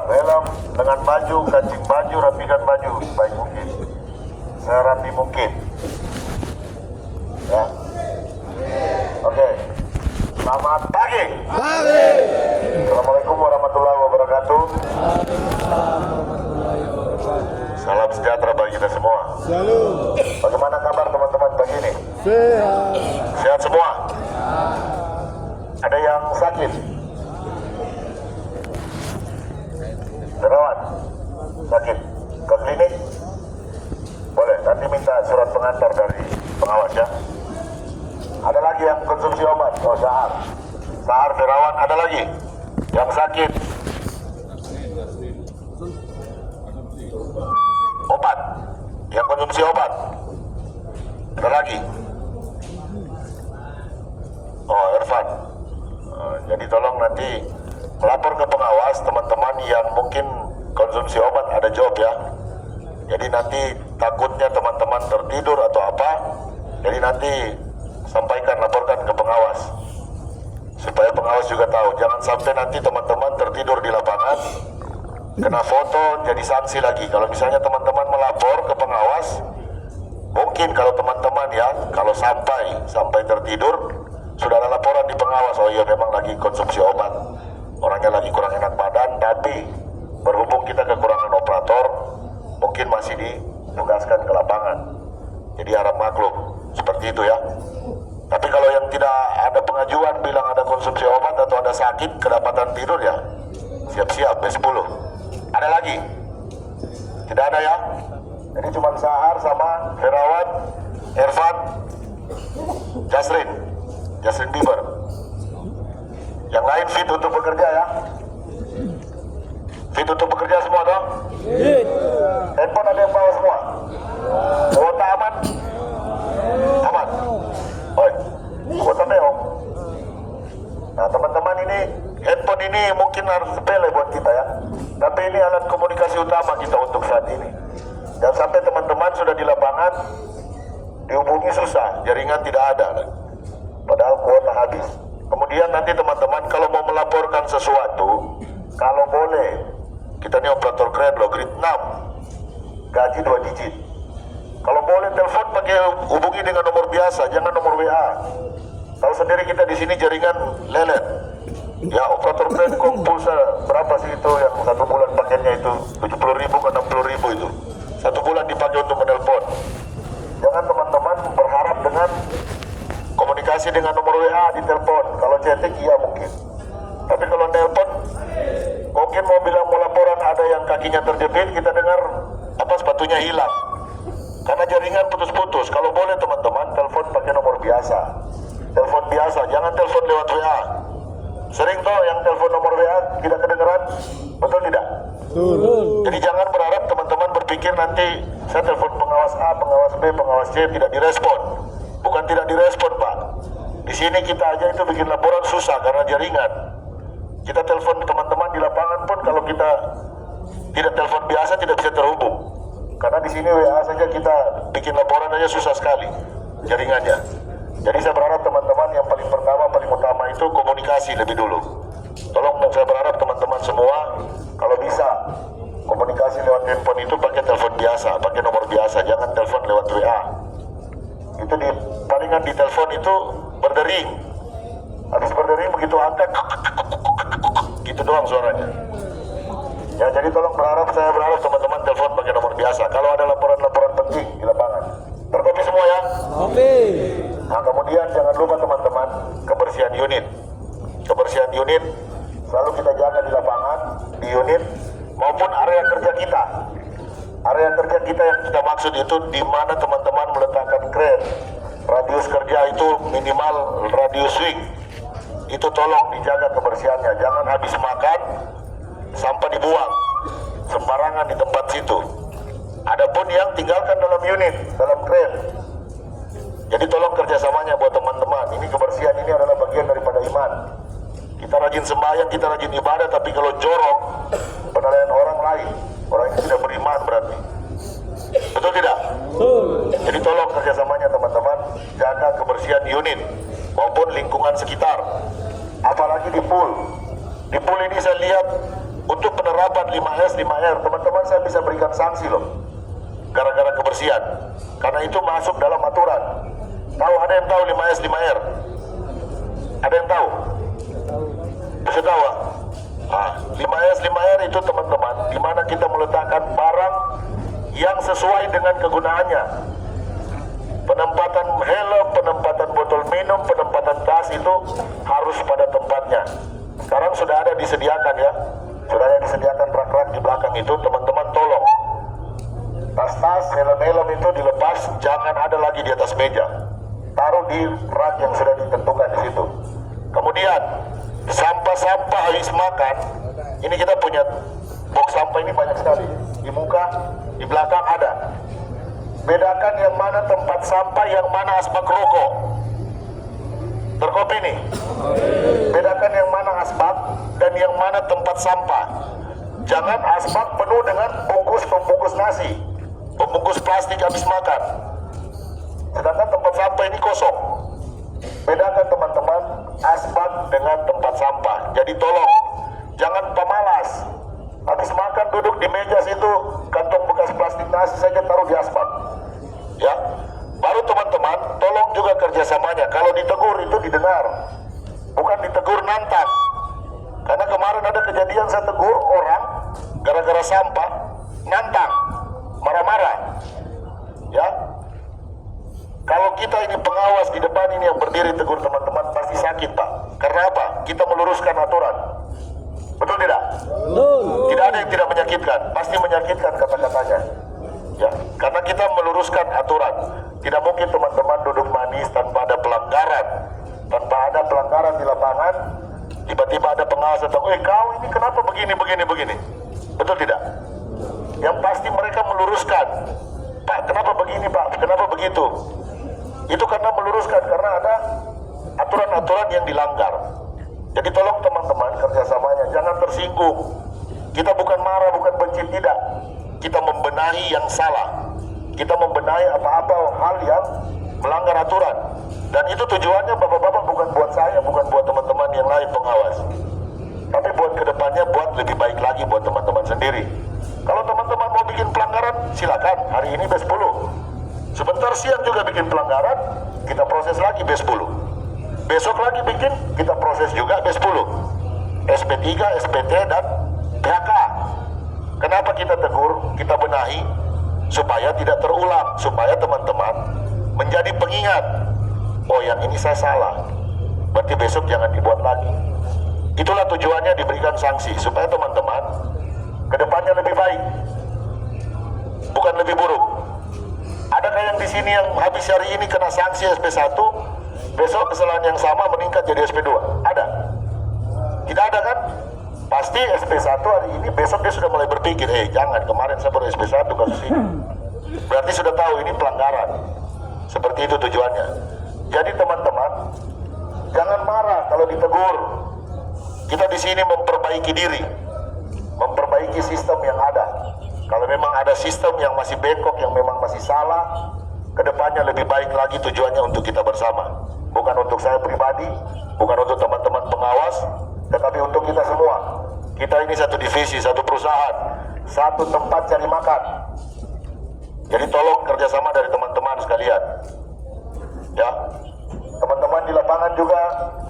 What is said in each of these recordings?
Helm dengan baju, kancing baju, rapikan baju baik mungkin, serapi mungkin ya. Oke. Selamat pagi. Assalamualaikum warahmatullahi wabarakatuh. Salam sejahtera bagi kita semua. Bagaimana kabar teman-teman pagi ini? Sehat semua? Ada yang sakit? Dirawat? Sakit? Ke klinik? Boleh, nanti minta surat pengantar dari pengawas ya. Ada lagi yang konsumsi obat? Oh, sahar dirawat. Ada lagi yang sakit? Obat? Yang konsumsi obat? Ada lagi? Oh, Irfan. Jadi tolong nanti melapor ke pengawas teman-teman yang mungkin konsumsi obat, ada job ya. Jadi nanti takutnya teman-teman tertidur atau apa, jadi nanti sampaikan, laporkan ke pengawas supaya pengawas juga tahu. Jangan sampai nanti teman-teman tertidur di lapangan kena foto jadi sanksi lagi. Kalau misalnya teman-teman melapor ke pengawas, mungkin kalau teman-teman ya, kalau sampai tertidur sudah ada laporan di pengawas, oh iya memang lagi konsumsi obat, orangnya lagi kurang enak badan, tapi berhubung kita kekurangan operator, mungkin masih ditugaskan ke lapangan. Jadi harap maklum seperti itu ya. Tapi kalau yang tidak ada pengajuan bilang ada konsumsi obat atau ada sakit kedapatan tidur ya siap-siap B10. Ada lagi? Tidak ada ya? Jadi cuma Sahar sama Firawan, Irfan, Jasrin Bieber. Yang lain fit untuk bekerja ya? Fit untuk bekerja semua dong? Handphone ada yang bawa semua? Kuota aman? Aman? Oi, kuota meong. Nah teman-teman, ini handphone ini mungkin harus sepele buat kita ya, tapi ini alat komunikasi utama kita untuk saat ini. Dan sampai teman-teman sudah di lapangan, dihubungi susah, jaringan tidak ada, padahal kuota habis. Kemudian nanti teman-teman kalau mau melaporkan sesuatu, kalau boleh, kita ini operator keren loh, grade 6, gaji 2 digit. Kalau boleh telepon pakai hubungi dengan nomor biasa, jangan nomor WA. Tahu sendiri kita di sini jaringan lelet. Ya operator keren kok pulsa berapa sih itu yang satu bulan paketnya itu 70.000 ke 60.000 itu. Satu bulan dipakai untuk menelpon. Jangan teman-teman berharap dengan komunikasi dengan nomor WA di telepon. Kalau chatting iya mungkin. Tapi kalau telepon mungkin mau bilang mau laporan ada yang kakinya terjepit, kita dengar apa sepatunya hilang. Karena jaringan putus-putus. Kalau boleh teman-teman telepon pakai nomor biasa. Telepon biasa, jangan telepon lewat WA. Sering toh yang telepon nomor WA tidak kedengeran, betul tidak? Betul. Jadi jangan berharap teman-teman berpikir nanti saya telepon pengawas A, pengawas B, pengawas C tidak direspon. Bukan tidak direspon Pak. Di sini kita aja itu bikin laporan susah karena jaringan. Kita telepon teman-teman di lapangan pun kalau kita tidak telepon biasa tidak bisa terhubung. Karena di sini WA saja kita bikin laporan aja susah sekali jaringannya. Jadi saya berharap teman-teman yang paling pertama, paling utama itu komunikasi lebih dulu. Tolong saya berharap teman-teman semua kalau bisa komunikasi lewat handphone itu pakai telepon biasa, pakai nomor biasa, jangan telepon lewat WA. Itu palingan di telepon itu berdering. Habis berdering begitu angkat, gitu doang suaranya. Ya jadi tolong saya berharap teman-teman telepon pakai nomor biasa. Kalau ada laporan-laporan penting di lapangan, terkopi semua ya. Oke. Nah kemudian jangan lupa teman-teman kebersihan unit. Kebersihan unit selalu kita jaga di lapangan, di unit maupun area kerja kita. Area kerja kita yang kita maksud itu di mana teman-teman meletakkan crane. Radius kerja itu minimal radius swing. Itu tolong dijaga kebersihannya. Jangan habis makan sampah dibuang sembarangan di tempat situ. Adapun yang tinggalkan dalam unit, dalam crane. Jadi tolong kerjasamanya buat teman-teman. Ini kebersihan ini adalah bagian daripada iman. kita rajin sembahyang, kita rajin ibadah, tapi kalau jorok penilaian orang lain, orang ini tidak beriman berarti. Betul tidak? Jadi tolong kerjasamanya teman-teman, jaga kebersihan unit maupun lingkungan sekitar. Apalagi di pool. Di pool ini saya lihat untuk penerapan 5S, 5R, teman-teman saya bisa berikan sanksi loh, gara-gara kebersihan. Karena itu masuk dalam aturan. Tahu, ada yang tahu 5S, 5R? Ada yang tahu? Bisa tahu? 5S, 5R itu teman-teman, di mana kita meletakkan barang yang sesuai dengan kegunaannya. Penempatan helm, penempatan botol minum, penempatan tas itu harus pada tempatnya. Sekarang sudah ada disediakan ya, sudah ada disediakan rak-rak di belakang itu. Teman-teman tolong, tas-tas, helm-helm itu dilepas, jangan ada lagi di atas meja. Taruh di rak yang sudah ditentukan di situ. Kemudian sampah-sampah habis makan, ini kita punya box sampah ini banyak sekali. Di muka, di belakang ada. Bedakan yang mana tempat sampah, yang mana asbak rokok. Terkopi nih. Bedakan yang mana asbak dan yang mana tempat sampah. Jangan asbak penuh dengan pembungkus nasi, pembungkus plastik habis makan, sedangkan tempat sampah ini kosong. Bedakan teman-teman asbak dengan tempat sampah. Jadi tolong jangan pemalas, habis makan duduk di meja situ, kantong bekas plastik nasi saja taruh di asbak ya. Baru teman-teman tolong juga kerjasamanya, kalau ditegur itu didengar, bukan ditegur nantang. Karena kemarin ada kejadian saya tegur orang gara-gara sampah, nantang, marah-marah ya. Kalau kita ini pengawas di depan ini yang berdiri tegur teman-teman pasti sakit Pak. Karena apa? Kita meluruskan aturan. Betul tidak? Tidak ada yang tidak menyakitkan, pasti menyakitkan kata-katanya ya. Karena kita meluruskan aturan. Tidak mungkin teman-teman duduk manis tanpa ada pelanggaran, tanpa ada pelanggaran di lapangan. Tiba-tiba ada pengawas datang, kau ini kenapa begini. Betul tidak? Yang pasti mereka meluruskan, Pak kenapa begini Pak, kenapa begitu. Itu karena meluruskan, karena ada aturan-aturan yang dilanggar. Jadi tolong teman-teman kerjasamanya, jangan tersinggung. Kita bukan marah, bukan benci, tidak. Kita membenahi yang salah. Kita membenahi apa-apa hal yang melanggar aturan. Dan itu tujuannya bapak-bapak bukan buat saya, bukan buat teman-teman yang lain pengawas. Tapi buat kedepannya, buat lebih baik lagi buat teman-teman sendiri. Kalau teman-teman mau bikin pelanggaran, silakan. Hari ini B10. Sebentar siang juga bikin pelanggaran, kita proses lagi B10. Besok lagi bikin, kita proses juga B10. SP3, SPT, dan PHK. Kenapa kita tegur, kita benahi, supaya tidak terulang, supaya teman-teman menjadi pengingat. Oh yang ini saya salah, berarti besok jangan dibuat lagi. Itulah tujuannya diberikan sanksi, supaya teman-teman kedepannya lebih baik, bukan lebih buruk. Adakah yang di sini yang habis hari ini kena sanksi SP1, besok kesalahan yang sama meningkat jadi SP2? Ada? Tidak ada kan? Pasti SP1 hari ini, besok dia sudah mulai berpikir, jangan, kemarin saya baru SP1 kasus ini. Berarti sudah tahu ini pelanggaran. Seperti itu tujuannya. Jadi teman-teman, jangan marah kalau ditegur. Kita di sini memperbaiki diri, memperbaiki sistem yang ada. Kalau memang ada sistem yang masih bengkok, yang memang masih salah, kedepannya lebih baik lagi, tujuannya untuk kita bersama. Bukan untuk saya pribadi, bukan untuk teman-teman pengawas, tetapi untuk kita semua. Kita ini satu divisi, satu perusahaan, satu tempat cari makan. Jadi tolong kerjasama dari teman-teman sekalian ya. Teman-teman di lapangan juga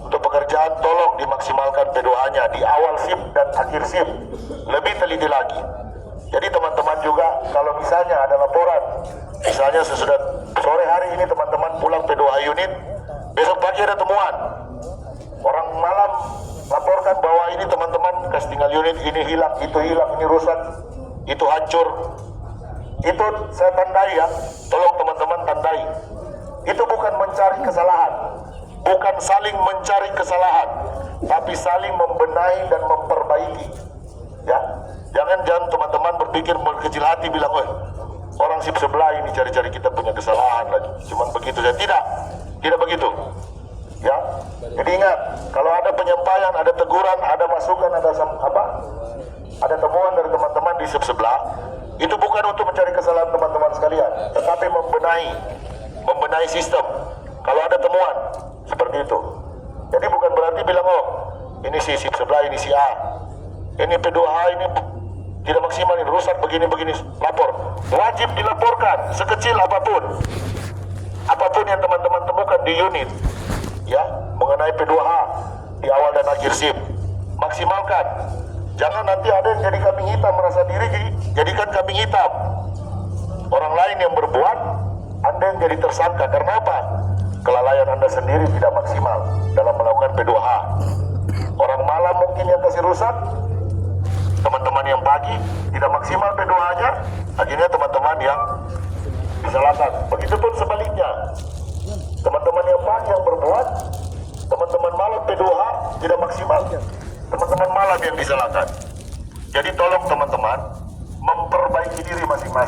untuk pekerjaan tolong dimaksimalkan P2A-nya di awal shift dan akhir shift, lebih teliti lagi. Jadi teman-teman juga kalau misalnya ada laporan, misalnya sesudah sore hari ini teman-teman pulang P2A unit, besok pagi ada temuan, orang malam laporkan bahwa ini teman-teman tinggal unit ini hilang, ini rusak, itu hancur. Itu saya tandai ya, tolong teman-teman tandai. Itu bukan mencari kesalahan, bukan saling mencari kesalahan, tapi saling membenahi dan memperbaiki ya. Jangan teman-teman berpikir berkecil hati bilang, orang sip sebelah ini cari-cari kita punya kesalahan lagi, cuman begitu. Saya tidak begitu. Ya, jadi ingat, kalau ada penyampaian, ada teguran, ada masukan, ada temuan dari teman-teman di sebelah, itu bukan untuk mencari kesalahan teman-teman sekalian, tetapi membenahi sistem. Kalau ada temuan seperti itu, jadi bukan berarti bilang, oh ini si sip sebelah, ini si A, ini P2H, ini tidak maksimal, ini rusak begini-begini, lapor. Wajib dilaporkan sekecil apapun yang teman-teman temukan di unit, ya, mengenai P2H di awal dan akhir SIP. Maksimalkan. Jangan nanti ada yang jadi kambing hitam, merasa diri jadikan kambing hitam. Orang lain yang berbuat, Anda yang jadi tersangka. Karena apa? Kelalaian Anda sendiri tidak maksimal dalam melakukan P2H. Orang malam mungkin yang kasih rusak, teman-teman yang pagi tidak maksimal P2H-nya, akhirnya teman-teman yang disalahkan. Begitupun sebaliknya, teman-teman yang pagi yang berbuat, teman-teman malam P2H tidak maksimal, teman-teman malam yang disalahkan. Jadi tolong teman-teman memperbaiki diri masing-masing.